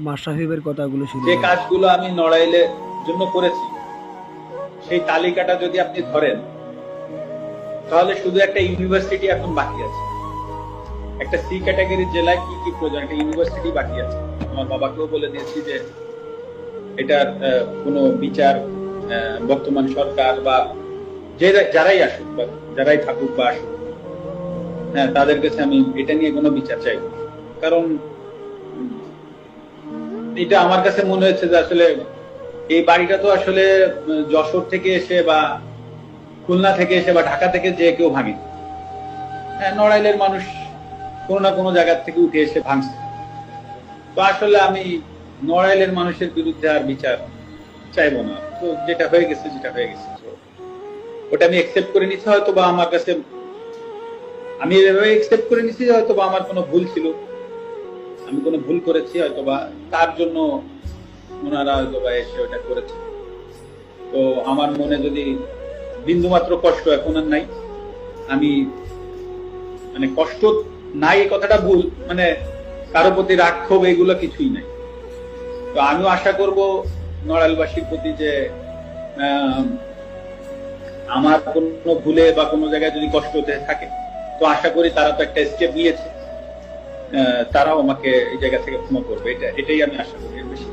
মাশরাফিবের কথাগুলো শুনে যে কাজগুলো আমি নড়াইলের জন্য করেছি সেই তালিকাটা যদি আপনি ধরেন, তাহলে শুধু একটা ইউনিভার্সিটি এখন বাকি আছে। একটা সি ক্যাটাগরির জেলায় কি কি প্রয়োজন, একটা ইউনিভার্সিটি বাকি আছে। আমার বাবাকেও বলে দিয়েছি যে এটার কোনো বিচার বর্তমান সরকার বা যারাই আসুক বা যারাই থাকুক বা আসুক, হ্যাঁ, তাদের কাছে আমি এটা নিয়ে কোনো বিচার চাই। কারণ এটা আমার কাছে মনে হয়েছে যে আসলে এই বাড়িটা তো আসলে যশোর থেকে এসে বা খুলনা থেকে এসে বা ঢাকা থেকে যে কেউ ভাঙে। হ্যাঁ, নড়াইলের মানুষ কোনো না কোনো জায়গা থেকে উঠে এসে ভাঙছে। তো আসলে আমি নড়াইলের মানুষের বিরুদ্ধে আর বিচার চাইবো না। তো যেটা হয়ে গেছে যেটা হয়ে গেছে, ওটা আমি একসেপ্ট করে নিচ্ছি। হয়তো বা আমার কাছে আমি এভাবে একসেপ্ট করে নিচ্ছি যে হয়তো বা আমার কোনো ভুল ছিল, আমি কোনো ভুল করেছি, হয়তো বা তার জন্য ওনারা হয়তো বা এসে ওটা করেছে। তো আমার মনে যদি বিন্দু মাত্র কষ্ট এখন আর নাই, আমি মানে কষ্ট নাই এই কথাটা ভুল, মানে কারো প্রতি রাগ ক্ষোভ এগুলো কিছুই নাই। তো আমিও আশা করব নড়াইলবাসীর প্রতি যে আমার কোনো ভুলে বা কোনো জায়গায় যদি কষ্ট হতে থাকে, তো আশা করি তারা তো একটা স্টেপ নিয়েছে, তারাও আমাকে এই জায়গা থেকে ক্ষমা করবে। এটাই আমি আশা করি, এর বেশি